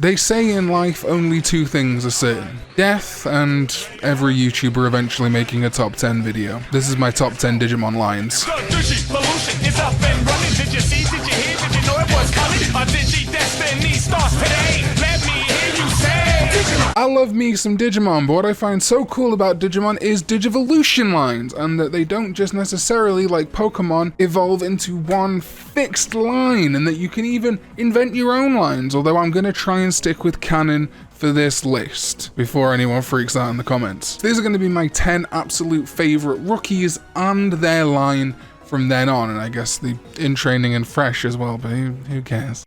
They say in life only two things are certain: death and every YouTuber eventually making a top 10 video. This is my top 10 Digimon lines. Digivolution is up and running. Did you see? Did you hear? Did you know it was coming? Our Digi-Destiny starts today. Let me hear you say Digimon. I love me some Digimon, but what I find so cool about Digimon is digivolution lines, and that they don't just necessarily, like Pokemon, evolve into one fixed line, and that you can even invent your own lines, although I'm gonna try and stick with canon for this list before anyone freaks out in the comments. These are going to be my 10 absolute favorite rookies and their line from then on, and I guess the in training and fresh as well, but who cares?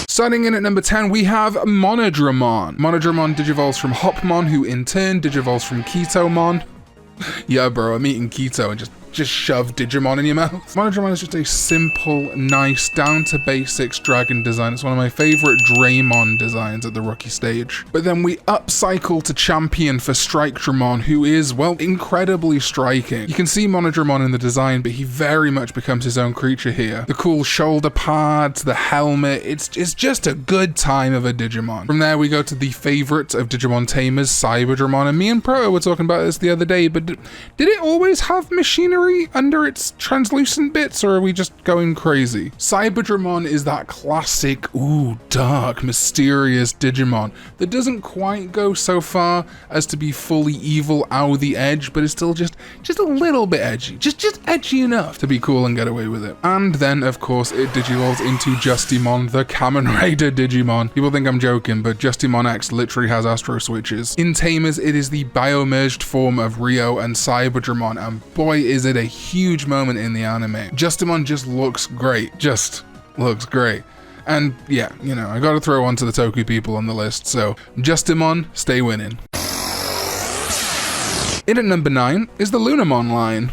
Starting in at number 10, we have Monodraman. Monodraman digivolves from Lopmon, who in turn digivolves from Ketomon. Yeah, bro, I'm eating keto and just shove Digimon in your mouth. Monodraman is just a simple, nice, down-to-basics dragon design. It's one of my favorite Draymon designs at the rookie stage. But then we upcycle to champion for Strike-Dramon, who is, well, incredibly striking. You can see Monodramon in the design, but he very much becomes his own creature here. The cool shoulder pads, the helmet, it's just a good time of a Digimon. From there, we go to the favorite of Digimon tamers, Cyberdramon, and me and Proto were talking about this the other day, but did it always have machinery under its translucent bits, or are we just going crazy? Cyberdramon is that classic, dark, mysterious Digimon that doesn't quite go so far as to be fully evil out the edge, but is still just a little bit edgy. Just edgy enough to be cool and get away with it. And then, of course, it digivolves into Justimon, the Kamen Rider Digimon. People think I'm joking, but Justimon X literally has Astro Switches. In Tamers, it is the biomerged form of Rio and Cyberdramon, and boy is it a huge moment in the anime. Justimon just looks great. Just looks great. And yeah, you know, I gotta throw one to the Toku people on the list, so Justimon, stay winning. In at number 9 is the Lunamon line.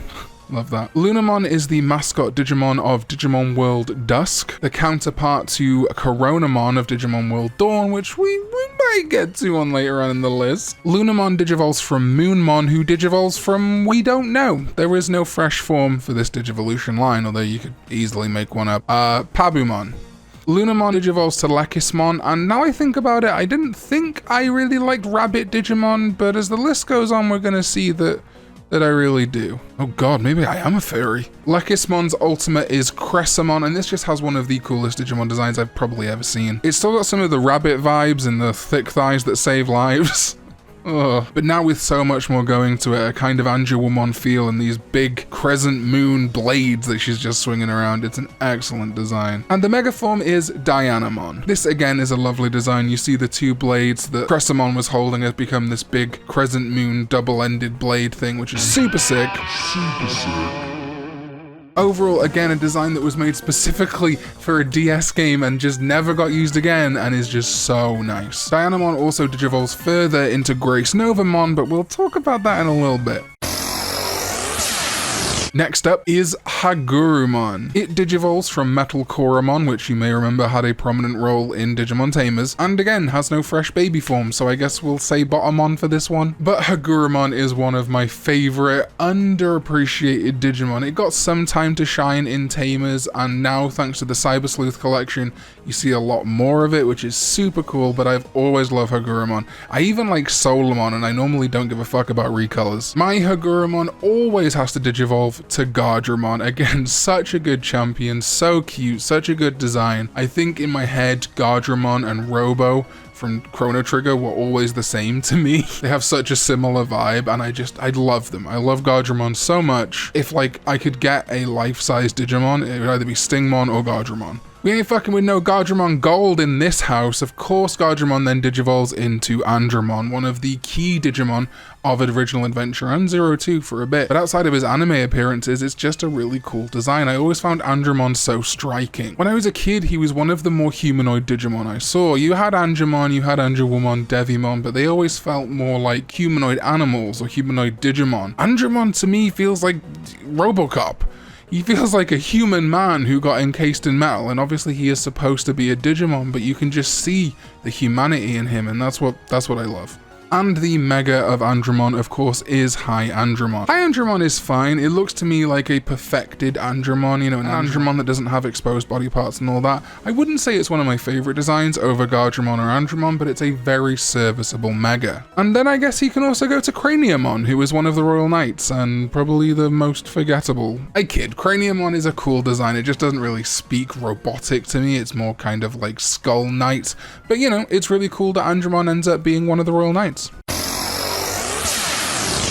Love that. Lunamon is the mascot Digimon of Digimon World Dusk, the counterpart to Coronamon of Digimon World Dawn, which we might get to on later on in the list. Lunamon digivolves from Moonmon, who digivolves from we don't know. There is no fresh form for this digivolution line, although you could easily make one up. Pabumon. Lunamon digivolves to Lekismon, and now I think about it, I didn't think I really liked Rabbit Digimon, but as the list goes on, we're gonna see that I really do. Oh god, maybe I am a fairy. Lekismon's ultimate is Cressamon, and this just has one of the coolest Digimon designs I've probably ever seen. It's still got some of the rabbit vibes and the thick thighs that save lives. Ugh. But now with so much more going to it, a kind of Haguramon feel and these big crescent moon blades that she's just swinging around, it's an excellent design. And the mega form is Dianamon. This again is a lovely design. You see the two blades that Cressamon was holding has become this big crescent moon double-ended blade thing, which is super sick. Overall, again, a design that was made specifically for a DS game and just never got used again and is just so nice. Dianamon also digivolves further into Grace Novamon, but we'll talk about that in a little bit. Next up is Haguramon. It digivolves from Metal Coramon, which you may remember had a prominent role in Digimon Tamers, and again has no fresh baby form, so I guess we'll say Bottomon for this one. But Haguramon is one of my favorite underappreciated Digimon. It got some time to shine in Tamers, and now thanks to the Cyber Sleuth collection, you see a lot more of it, which is super cool, but I've always loved Haguramon. I even like Solomon, and I normally don't give a fuck about recolors. My Haguramon always has to digivolve to Gardramon. Again, such a good champion, so cute, such a good design. I think in my head, Gardramon and Robo from Chrono Trigger were always the same to me. They have such a similar vibe, and I love them. I love Gardramon so much. If like I could get a life-size Digimon, it would either be Stingmon or Gardramon. We ain't fucking with no Gardramon Gold in this house. Of course, Gardramon then digivolves into Andromon, one of the key Digimon of Original Adventure and 02 for a bit. But outside of his anime appearances, it's just a really cool design. I always found Andromon so striking. When I was a kid, he was one of the more humanoid Digimon I saw. You had Angemon, you had Angelwoman, Devimon, but they always felt more like humanoid animals or humanoid Digimon. Andromon to me feels like RoboCop. He feels like a human man who got encased in metal, and obviously he is supposed to be a Digimon, but you can just see the humanity in him, and that's what I love. And the Mega of Andromon, of course, is High Andromon. High Andromon is fine. It looks to me like a perfected Andromon, you know, an Andromon that doesn't have exposed body parts and all that. I wouldn't say it's one of my favorite designs over Gardramon or Andromon, but it's a very serviceable Mega. And then I guess he can also go to Craniamon, who is one of the Royal Knights and probably the most forgettable. I kid, Craniamon is a cool design. It just doesn't really speak robotic to me. It's more kind of like Skull Knight. But you know, it's really cool that Andromon ends up being one of the Royal Knights.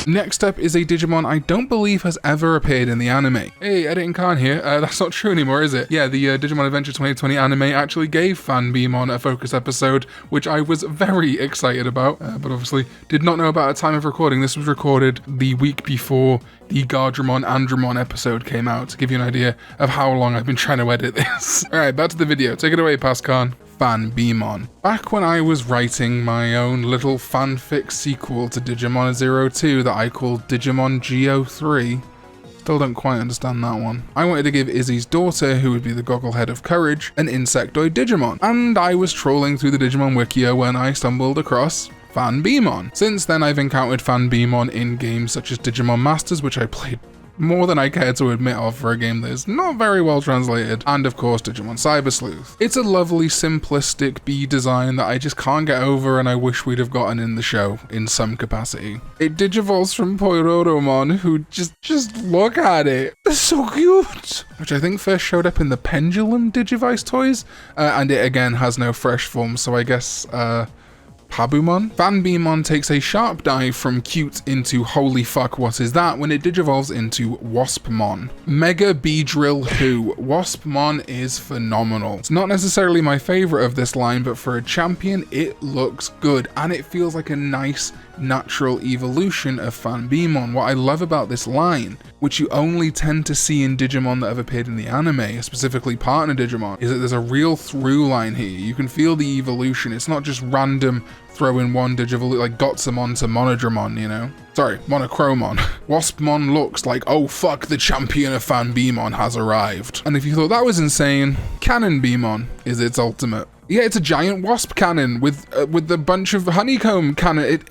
Next up is a Digimon I don't believe has ever appeared in the anime. Hey, Editing Khan here. That's not true anymore, is it? Yeah, the Digimon Adventure 2020 anime actually gave Fanbeamon a focus episode, which I was very excited about, but obviously did not know about at time of recording. This was recorded the week before the Gardramon Andromon episode came out, to give you an idea of how long I've been trying to edit this. Alright, back to the video. Take it away, Pascan. Fanbeamon. Back when I was writing my own little fanfic sequel to Digimon 02 that I called Digimon Go3, still don't quite understand that one. I wanted to give Izzy's daughter, who would be the Gogglehead of Courage, an Insectoid Digimon, and I was trawling through the Digimon Wikia when I stumbled across Fanbeamon. Since then I've encountered Fanbeamon in games such as Digimon Masters, which I played more than I care to admit of for a game that is not very well translated, and of course Digimon Cyber Sleuth. It's a lovely simplistic bee design that I just can't get over and I wish we'd have gotten in the show in some capacity. It digivolves from Coronamon, who just look at it, they're so cute! Which I think first showed up in the Pendulum Digivice toys, and it again has no fresh form, so I guess Habumon? Fanbeamon takes a sharp dive from cute into holy fuck what is that when it digivolves into Waspmon. Mega Beedrill Who. Waspmon is phenomenal. It's not necessarily my favorite of this line, but for a champion it looks good and it feels like a nice natural evolution of Fanbeamon. What I love about this line, which you only tend to see in Digimon that have appeared in the anime, specifically partner Digimon, is that there's a real through line here. You can feel the evolution. It's not just random throw in one Digivolution like Gotsumon to Monodramon, you know? Sorry, Monochromon. Waspmon looks like, oh fuck, the champion of Fanbeamon has arrived. And if you thought that was insane, Cannonbeamon is its ultimate. Yeah, it's a giant wasp cannon with a bunch of honeycomb cannon.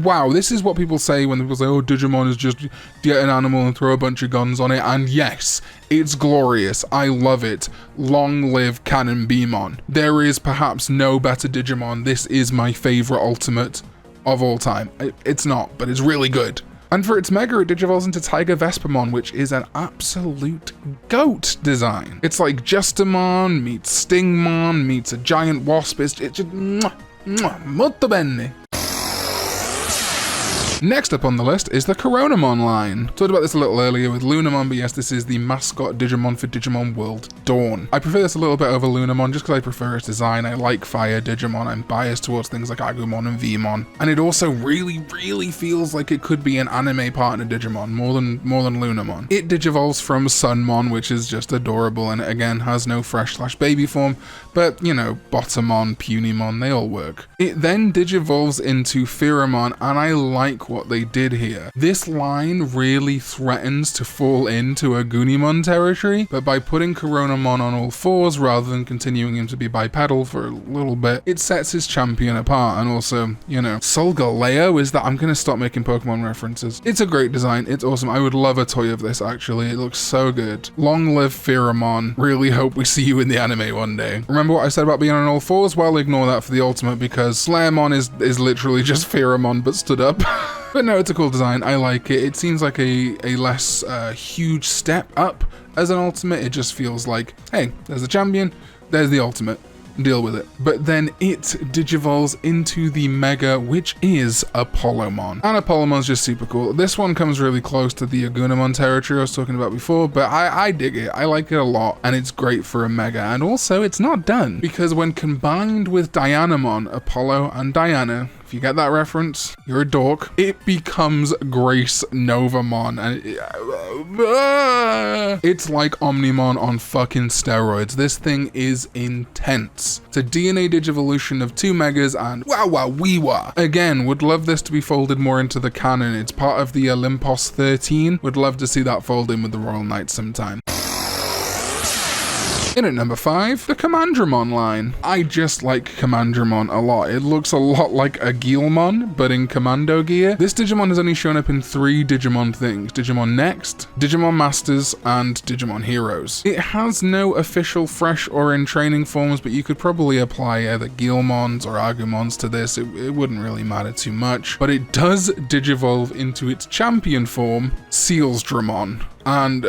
Wow, this is what people say when people say, oh, Digimon is just get an animal and throw a bunch of guns on it. And yes, it's glorious. I love it. Long live Cannonbeamon. There is perhaps no better Digimon. This is my favorite ultimate of all time. It's not, but it's really good. And for its Mega, it digivolves into Tiger Vespamon, which is an absolute goat design. It's like Justamon meets Stingmon meets a giant wasp. It's just molto bene. Next up on the list is the Coronamon line. Talked about this a little earlier with Lunamon, but yes, this is the mascot Digimon for Digimon World Dawn. I prefer this a little bit over Lunamon just because I prefer its design. I like fire Digimon. I'm biased towards things like Agumon and Vmon. And it also really feels like it could be an anime partner Digimon, more than Lunamon. It digivolves from Sunmon, which is just adorable, and it again has no fresh/baby form, but you know, Bottomon, Punimon, they all work. It then digivolves into Pheramon, and I like what they did here. This line really threatens to fall into a Gunimon territory, but by putting Coronamon on all fours rather than continuing him to be bipedal for a little bit, it sets his champion apart. And also, you know, Solgaleo is that I'm gonna stop making Pokemon references. It's a great design, it's awesome. I would love a toy of this actually, it looks so good. Long live Pheramon. Really hope we see you in the anime one day. Remember what I said about being on all fours? Well, ignore that for the ultimate because Slayermon is literally just Pheramon but stood up. But no, it's a cool design. I like it. It seems like a less huge step up as an ultimate. It just feels like, hey, there's the champion, there's the ultimate. Deal with it. But then it digivolves into the Mega, which is Apollomon. And Apollomon's just super cool. This one comes really close to the Haguramon territory I was talking about before, but I dig it. I like it a lot, and it's great for a Mega. And also, it's not done, because when combined with Dianamon, Apollo and Diana, if you get that reference, you're a dork, it becomes Grace Novamon. And it's like Omnimon on fucking steroids. This thing is intense. It's a DNA digivolution of two Megas and wow. Again, would love this to be folded more into the canon. It's part of the Olympos 13. Would love to see that fold in with the Royal Knights sometime. In at number 5, the Commandermon line. I just like Commandermon a lot. It looks a lot like a Guilmon, but in commando gear. This Digimon has only shown up in 3 Digimon things: Digimon Next, Digimon Masters, and Digimon Heroes. It has no official fresh or in training forms, but you could probably apply either Guilmons or Agumons to this. It wouldn't really matter too much, but it does digivolve into its champion form, Sealsdramon. And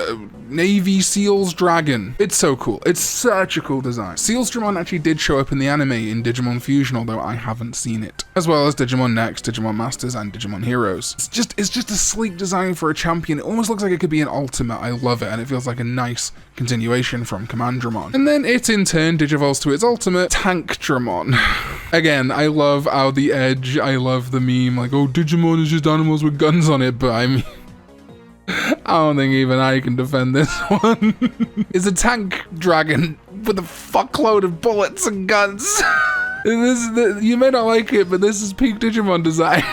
Navy Seals Dragon. It's so cool. It's such a cool design. Sealsdramon actually did show up in the anime in Digimon Fusion, although I haven't seen it. As well as Digimon Next, Digimon Masters, and Digimon Heroes. It's just a sleek design for a champion. It almost looks like it could be an ultimate. I love it, and it feels like a nice continuation from Commandermon. And then it in turn digivolves to its ultimate, Tankdramon. Again, I love how the edge, I love the meme, like, oh, Digimon is just animals with guns on it, but I mean, I don't think even I can defend this one. It's a tank dragon with a fuckload of bullets and guns. You may not like it, but this is peak Digimon design.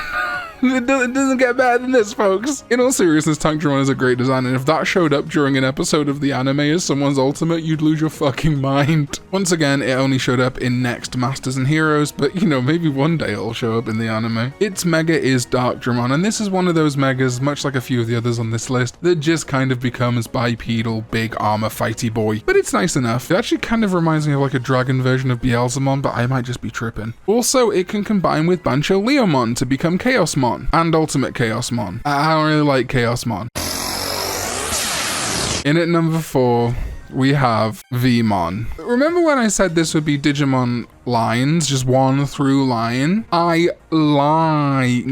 It doesn't get better than this, folks. In all seriousness, Tankdramon is a great design, and if that showed up during an episode of the anime as someone's ultimate, you'd lose your fucking mind. Once again, it only showed up in Next, Masters, and Heroes, but you know, maybe one day it'll show up in the anime. Its mega is Darkdramon, and this is one of those megas, much like a few of the others on this list, that just kind of becomes bipedal, big armor fighty boy. But it's nice enough. It actually kind of reminds me of like a dragon version of Beelzemon, but I might just be tripping. Also, it can combine with Bancho Leomon to become Chaosmon. And Ultimate Chaosmon. I don't really like Chaosmon. In at number 4, we have Vmon. Remember when I said this would be Digimon lines, just one through line? I lied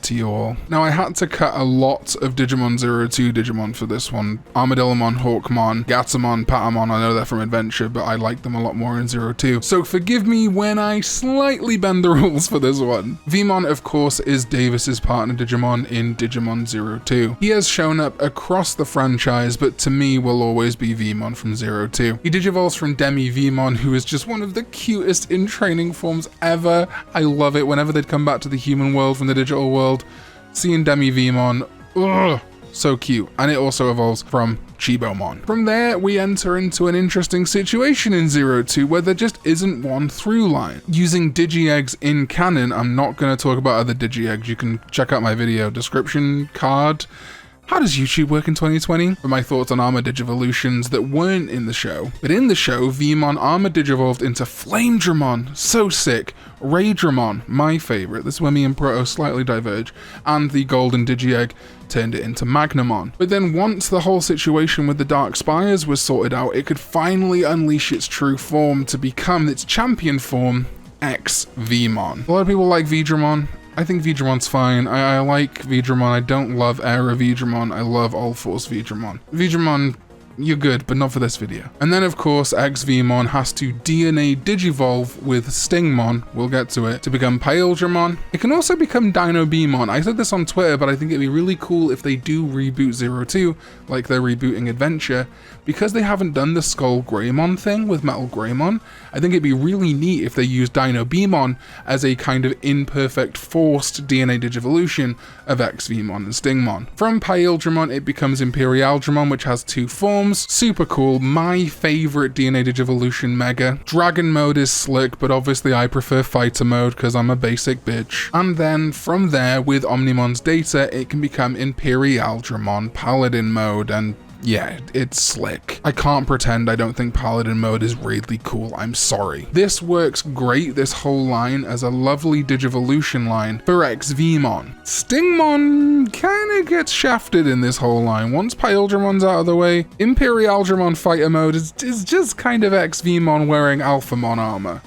to you all. Now, I had to cut a lot of Digimon 02 Digimon for this one. Armadillomon, Hawkmon, Gatomon, Patamon, I know they're from Adventure, but I like them a lot more in 02. So forgive me when I slightly bend the rules for this one. Vmon, of course, is Davis's partner Digimon in Digimon 02. He has shown up across the franchise, but to me will always be Vmon from 02. He digivolves from Demi Vmon, who is just one of the cutest in training forms ever. I love it whenever they'd come back to the human world from the digital world. Seeing Demi Vmon, ugh, so cute. And it also evolves from Chibomon. From there, we enter into an interesting situation in 02 where there just isn't one through line. Using Digi-Eggs in canon, I'm not going to talk about other Digi-Eggs. You can check out my video description card. How does YouTube work in 2020? For my thoughts on Armor Digivolutions that weren't in the show. But in the show, Vmon Armor Digivolved into Flamedramon, so sick. Raydramon, my favourite, this is where me and Proto slightly diverge, and the Golden Digi-Egg turned it into Magnamon. But then once the whole situation with the Dark Spires was sorted out, it could finally unleash its true form to become its champion form, X-Vmon. A lot of people like Vdramon. I think Vdramon's fine. I like Vdramon. I don't love Era Vdramon. I love All Force Vdramon. Vdramon, you're good, but not for this video. And then of course, X-Vmon has to DNA digivolve with Stingmon, we'll get to it, to become Paildramon. It can also become Dinobemon. I said this on Twitter, but I think it'd be really cool if they do reboot 02, like they're rebooting Adventure, because they haven't done the Skull Greymon thing with Metal Greymon. I think it'd be really neat if they used Dinobemon as a kind of imperfect forced DNA digivolution of X-Vmon and Stingmon. From Paildramon, it becomes Imperialdramon, which has 2 forms. Super cool. My favorite DNA Digivolution mega. Dragon mode is slick, but obviously I prefer fighter mode because I'm a basic bitch. And then from there, with Omnimon's data, it can become Imperialdramon Paladin mode, and yeah, it's slick. I can't pretend I don't think Paladin mode is really cool, I'm sorry. This works great, this whole line, as a lovely Digivolution line for X-Vmon. Stingmon kinda gets shafted in this whole line. Once Paildramon's out of the way, Imperialdramon fighter mode is just kind of X-Vmon wearing Alphamon armor.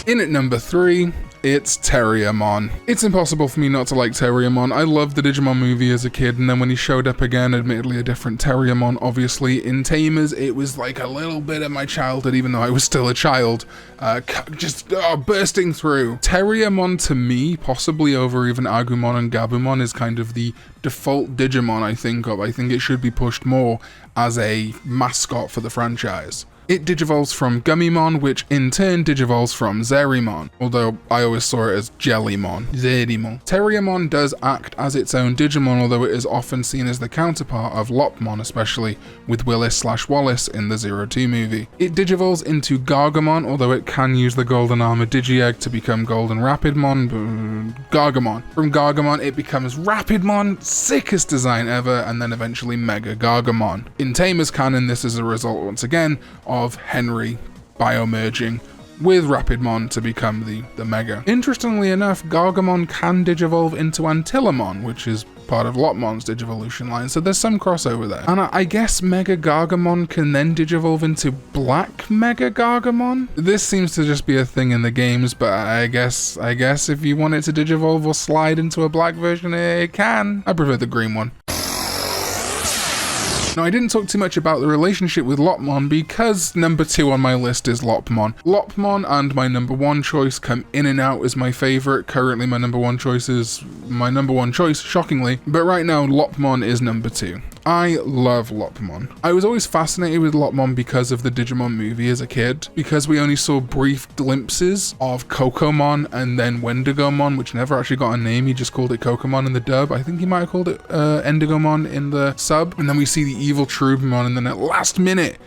In at number 3, it's Terramon. It's impossible for me not to like Terramon. I loved the Digimon movie as a kid, and then when he showed up again, admittedly a different Terramon, obviously, in Tamers, it was like a little bit of my childhood, even though I was still a child, bursting through. Terramon, to me, possibly over even Agumon and Gabumon, is kind of the default Digimon I think of. I think it should be pushed more as a mascot for the franchise. It digivolves from Gummymon, which in turn digivolves from Zerimon, although I always saw it as Jellymon, Zerimon. Terramon does act as its own Digimon, although it is often seen as the counterpart of Lopmon, especially with Willis/Wallace in the 02 movie. It digivolves into Gargamon, although it can use the Golden Armor Digi-Egg to become Golden Rapidmon, Gargamon. From Gargamon it becomes Rapidmon, sickest design ever, and then eventually Mega Gargamon. In Tamer's canon, this is a result once again of Henry biomerging with Rapidmon to become the Mega. Interestingly enough, Gargamon can digivolve into Antillamon, which is part of Lopmon's digivolution line, so there's some crossover there. And I guess Mega Gargamon can then digivolve into Black Mega Gargamon? This seems to just be a thing in the games, but I guess if you want it to digivolve or slide into a black version, it can. I prefer the green one. Now, I didn't talk too much about the relationship with Lopmon because number 2 on my list is Lopmon. Lopmon and my number 1 choice come in and out as my favorite. Currently, my number 1 choice is my number 1 choice, shockingly, but right now Lopmon is number 2. I love Lopmon. I was always fascinated with Lopmon because of the Digimon movie as a kid, because we only saw brief glimpses of Cocomon and then Wendigomon, which never actually got a name. He just called it Cocomon in the dub. I think he might have called it Endigomon in the sub. And then we see the evil Cherubimon, and then at last minute,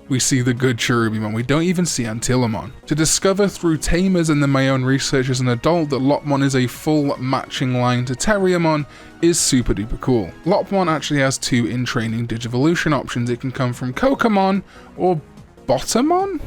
we see the good Cherubimon. We don't even see Antillamon. To discover through Tamers and then my own research as an adult that Lopmon is a full matching line to Terramon is super duper cool. Lopmon actually has 2 in-training digivolution options. It can come from Cocomon or Bottomon?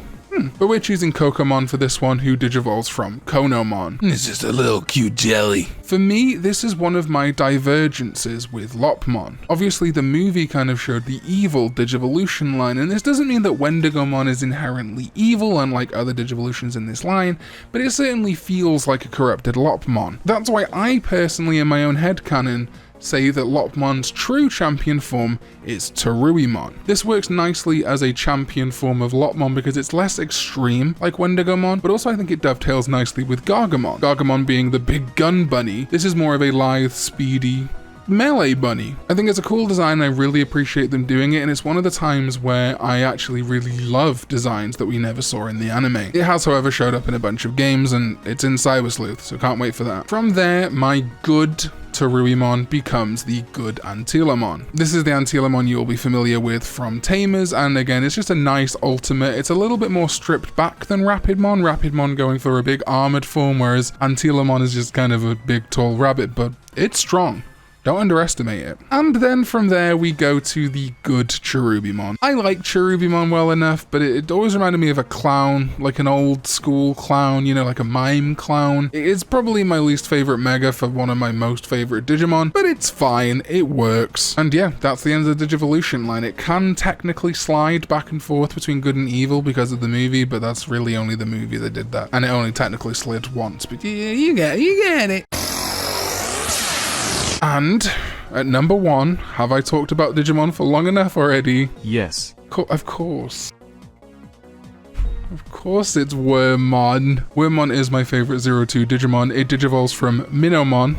But we're choosing Cocomon for this one, who digivolves from Conomon. It's just a little cute jelly. For me, this is one of my divergences with Lopmon. Obviously, the movie kind of showed the evil digivolution line, and this doesn't mean that Wendigomon is inherently evil, unlike other digivolutions in this line, but it certainly feels like a corrupted Lopmon. That's why I personally, in my own headcanon, say that Lopmon's true champion form is Terramon. This works nicely as a champion form of Lopmon because it's less extreme like Wendigomon, but also I think it dovetails nicely with Gargamon. Gargamon being the big gun bunny, this is more of a lithe, speedy melee bunny. I think it's a cool design. I really appreciate them doing it, and it's one of the times where I actually really love designs that we never saw in the anime. It has, however, showed up in a bunch of games, and it's in Cyber Sleuth, so can't wait for that. From there, my good Terramon becomes the good Antillamon. This is the Antillamon you'll be familiar with from Tamers, and again, it's just a nice ultimate. It's a little bit more stripped back than Rapidmon. Rapidmon going for a big armored form, whereas Antillamon is just kind of a big tall rabbit, but it's strong. Don't underestimate it. And then from there, we go to the good Cherubimon. I like Cherubimon well enough, but it always reminded me of a clown, like an old school clown, you know, like a mime clown. It's probably my least favorite Mega for one of my most favorite Digimon, but it's fine, it works. And yeah, that's the end of the Digivolution line. It can technically slide back and forth between good and evil because of the movie, but that's really only the movie that did that. And it only technically slid once, but yeah, you get it. And at number 1, have I talked about Digimon for long enough already? Yes. Of course. Of course it's Vmon. Vmon is my favorite 02 Digimon. It digivolves from Minomon.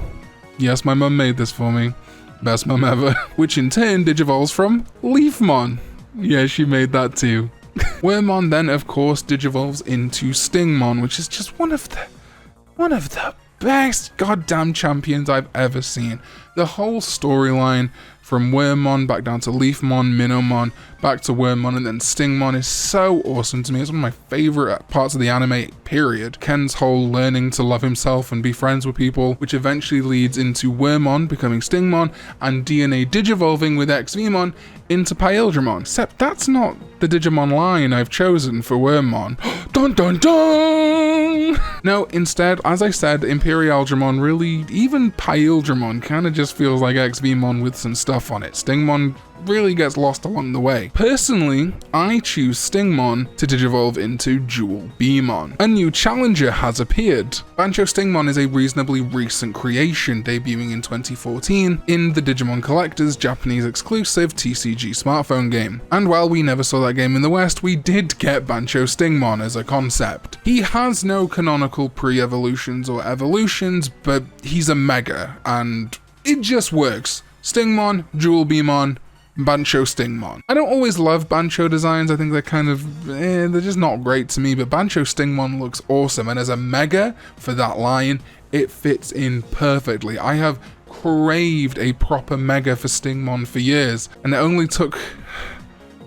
Yes, my mum made this for me. Best mum ever. Which in turn digivolves from Leafmon. Yeah, she made that too. Vmon then, of course, digivolves into Stingmon, which is just one of the best goddamn champions I've ever seen. The whole storyline from Vmon back down to Leafmon, Minomon, back to Vmon, and then Stingmon is so awesome to me. It's one of my favorite parts of the anime, period. Ken's whole learning to love himself and be friends with people, which eventually leads into Vmon becoming Stingmon, and DNA digivolving with Vmon into Paildramon. Except that's not the Digimon line I've chosen for Vmon. Dun dun dun! No, instead, as I said, Imperialdramon really, even Paildramon kind of just feels like Vmon with some stuff on it. Stingmon really gets lost along the way. Personally, I choose Stingmon to digivolve into Dual Vmon. A new challenger has appeared. Bancho Stingmon is a reasonably recent creation, debuting in 2014 in the Digimon Collector's Japanese exclusive TCG smartphone game. And while we never saw that game in the West, we did get Bancho Stingmon as a concept. He has no canonical pre-evolutions or evolutions, but he's a Mega, and it just works. Stingmon, Dual Vmon, Bancho Stingmon. I don't always love Bancho designs. I think they're kind of, they're just not great to me, but Bancho Stingmon looks awesome. And as a mega for that line, it fits in perfectly. I have craved a proper mega for Stingmon for years, and it only took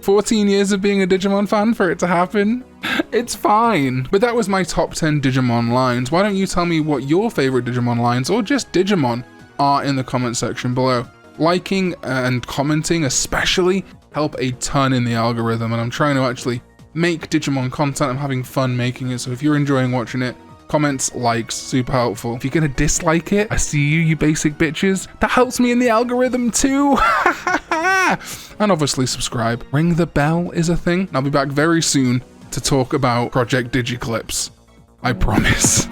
14 years of being a Digimon fan for it to happen. It's fine. But that was my top 10 Digimon lines. Why don't you tell me what your favorite Digimon lines, or just Digimon, are in the comment section below. Liking and commenting especially help a ton in the algorithm, and I'm trying to actually make Digimon content. I'm having fun making it, so if you're enjoying watching it, comments, likes, super helpful. If you're gonna dislike it, I see you, you basic bitches. That helps me in the algorithm too. And obviously subscribe. Ring the bell is a thing. I'll be back very soon to talk about Project Digiclips. I promise.